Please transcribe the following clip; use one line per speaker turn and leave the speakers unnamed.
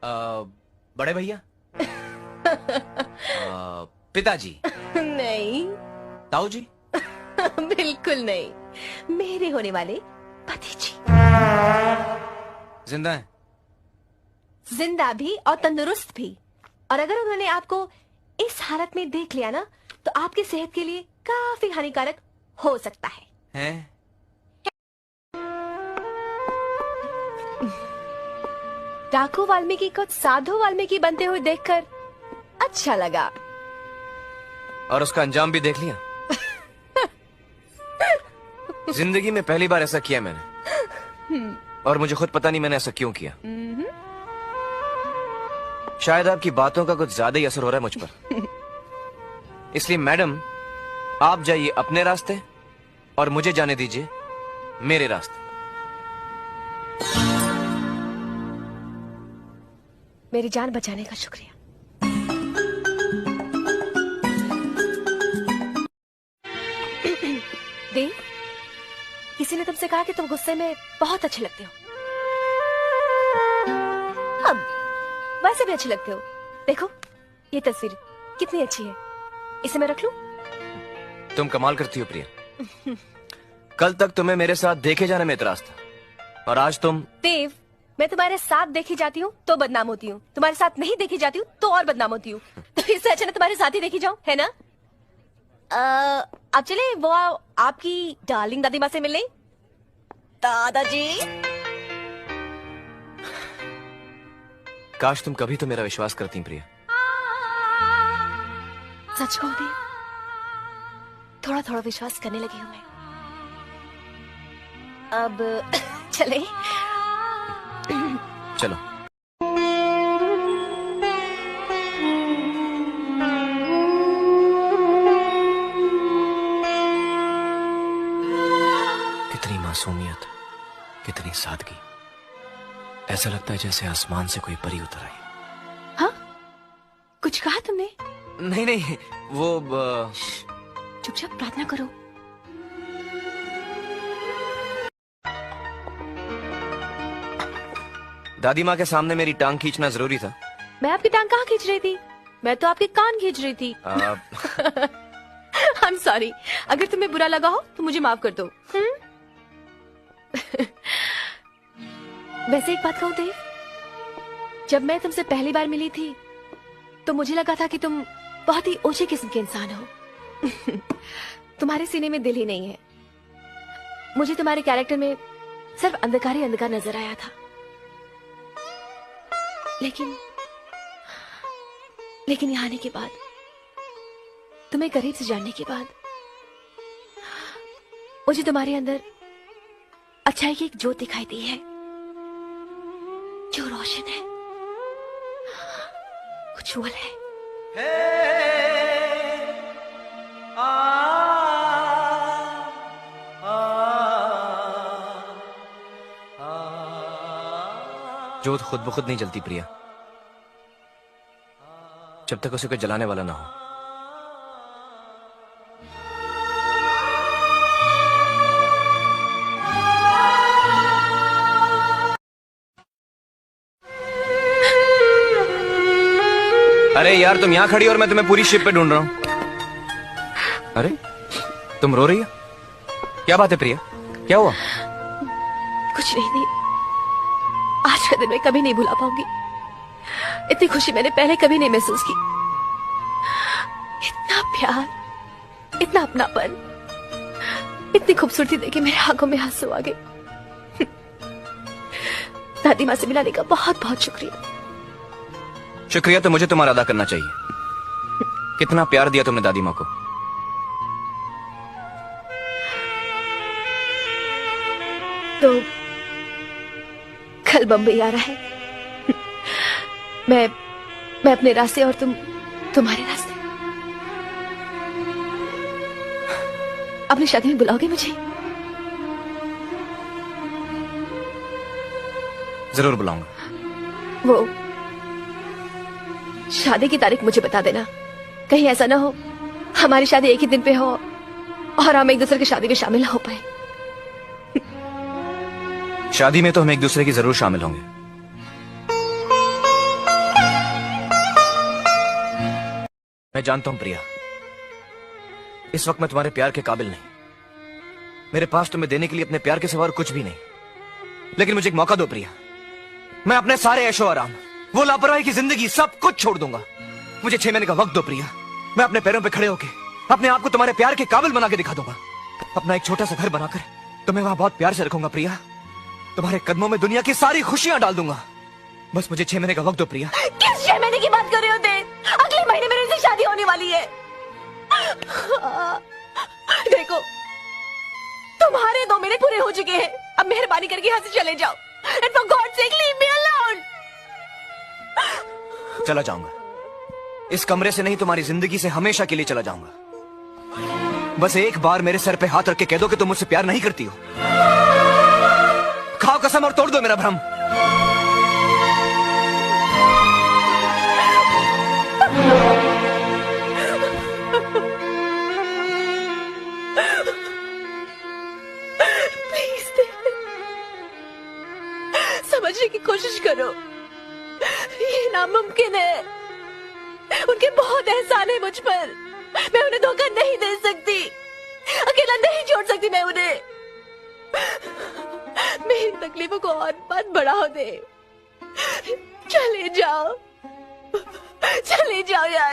बड़े भैया? पिताजी?
नहीं।
ताऊ जी?
बिल्कुल नहीं, मेरे होने वाले पति जी।
जिंदा है?
जिंदा भी और तंदुरुस्त भी। और अगर उन्होंने आपको इस हालत में देख लिया ना, तो आपकी सेहत के लिए काफी हानिकारक हो सकता है।
हैं?
डाकू वाल्मीकि को साधु वाल्मीकि बनते हुए देखकर अच्छा लगा।
और उसका अंजाम भी देख लिया? जिंदगी में पहली बार ऐसा किया मैंने, और मुझे खुद पता नहीं मैंने ऐसा क्यों किया। शायद आपकी बातों का कुछ ज्यादा ही असर हो रहा है मुझ पर। इसलिए मैडम, आप जाइए अपने रास्ते और मुझे जाने दीजिए मेरे रास्ते।
मेरी जान बचाने का शुक्रिया। देव, किसी ने तुमसे कहा कि तुम गुस्से में बहुत अच्छे लगते हो। अब वैसे भी अच्छे लगते हो। देखो, ये तस्वीर कितनी अच्छी है, इसे मैं रख लूं?
तुम कमाल करती हो प्रिया। कल तक तुम्हें मेरे साथ देखे जाने में इतराज था, और आज तुम।
देव, मैं तुम्हारे साथ देखी जाती हूँ तो बदनाम होती हूँ, तुम्हारे साथ नहीं देखी जाती हूँ तो और बदनाम होती हूँ। तो इससे अच्छा ना तुम्हारे साथ ही देखी जाऊं, है ना? अब चले वो आपकी डार्लिंग दादी माँ से मिलने। दादाजी,
काश तुम कभी तो मेरा विश्वास करती प्रिया।
सच कहूं देव, थोड़ा थोड़ा विश्वास करने लगी हूँ मैं। अब चले?
चलो। कितनी मासूमियत, कितनी सादगी। ऐसा लगता है जैसे आसमान से कोई परी उतर आई।
हाँ? कुछ कहा तुमने?
नहीं नहीं, वो
चुपचाप प्रार्थना करो।
दादी माँ के सामने मेरी टांग खींचना जरूरी था।
मैं आपकी टांग कहाँ खींच रही थी? मैं तो आपके कान खींच रही थी। I'm sorry, अगर तुम्हें बुरा लगा हो तो मुझे माफ कर दो। वैसे एक बात कहूं देव, जब मैं तुमसे पहली बार मिली थी तो मुझे लगा था कि तुम बहुत ही ऊंचे किस्म के इंसान हो। तुम्हारे सीने में दिल ही नहीं है। मुझे तुम्हारे कैरेक्टर में सिर्फ अंधकार ही अंधकार नजर आया था। लेकिन यहाँ आने के बाद, तुम्हें करीब से जानने के बाद, मुझे तुम्हारे अंदर अच्छाई की एक ज्योत दिखाई दी है, जो रोशन है, उज्जवल है।
ज्योत खुद ब खुद नहीं जलती प्रिया, जब तक उसे कोई जलाने वाला ना हो। अरे यार, तुम यहां खड़ी और मैं तुम्हें पूरी शिप पे ढूंढ रहा हूं। अरे तुम रो रही हो? क्या बात है प्रिया, क्या हुआ?
कुछ नहीं। आज का दिन मैं कभी नहीं भुला पाऊंगी। इतनी खुशी मैंने पहले कभी नहीं महसूस की। इतना प्यार, इतना अपनापन, इतनी खूबसूरती देखे मेरे आंखों में आंसू आ गए। दादी माँ से मिलाने का बहुत बहुत शुक्रिया।
शुक्रिया तो मुझे तुम्हारा अदा करना चाहिए। कितना प्यार दिया तुमने दादी माँ को।
तो कल बम्बई आ रहा है। मैं अपने रास्ते और तुम तुम्हारे रास्ते। अपनी शादी में बुलाओगे मुझे?
जरूर बुलाऊंगा।
वो शादी की तारीख मुझे बता देना। कहीं ऐसा ना हो हमारी शादी एक ही दिन पे हो और हम एक दूसरे की शादी में शामिल ना हो पाए।
शादी में तो हम एक दूसरे की जरूर शामिल होंगे। मैं जानता हूं प्रिया, इस वक्त मैं तुम्हारे प्यार के काबिल नहीं। मेरे पास तुम्हें देने के लिए अपने प्यार के सिवा और कुछ भी नहीं। लेकिन मुझे एक मौका दो प्रिया, मैं अपने सारे ऐशो आराम, वो लापरवाही की जिंदगी, सब कुछ छोड़ दूंगा। मुझे 6 महीने का वक्त दो प्रिया। मैं अपने पैरों पे खड़े होके अपने आप को तुम्हारे प्यार के काबिल बना के दिखा दूंगा। अपना एक छोटा सा घर बनाकर तुम्हें वहां बहुत प्यार से रखूंगा प्रिया। तुम्हारे कदमों में दुनिया की सारी खुशियां डाल दूंगा। बस मुझे 6 महीने का वक्त दो प्रिया।
किस 6 महीने की बात कर रहे हो देव? अगले महीने मेरे से शादी होने वाली है। देखो, तुम्हारे 2 महीने पूरे हो चुके हैं। अब मेहरबानी करके यहाँ से चले जाओ। And for God's sake, leave me alone.
चला जाऊंगा। इस कमरे से नहीं, तुम्हारी जिंदगी से हमेशा के लिए चला जाऊंगा। बस एक बार मेरे सर पे हाथ रख के कह दो कि तुम मुझसे प्यार नहीं करती हो। खाओ कसम और तोड़ दो मेरा भ्रम।
प्लीज समझने की कोशिश करो। ये नामुमकिन है। उनके बहुत एहसान है मुझ पर। मैं उन्हें धोखा नहीं दे सकती। अकेला नहीं छोड़ सकती मैं उन्हें। मेरी तकलीफों को और मत बढ़ाओ दे। चले जाओ, चले जाओ यार।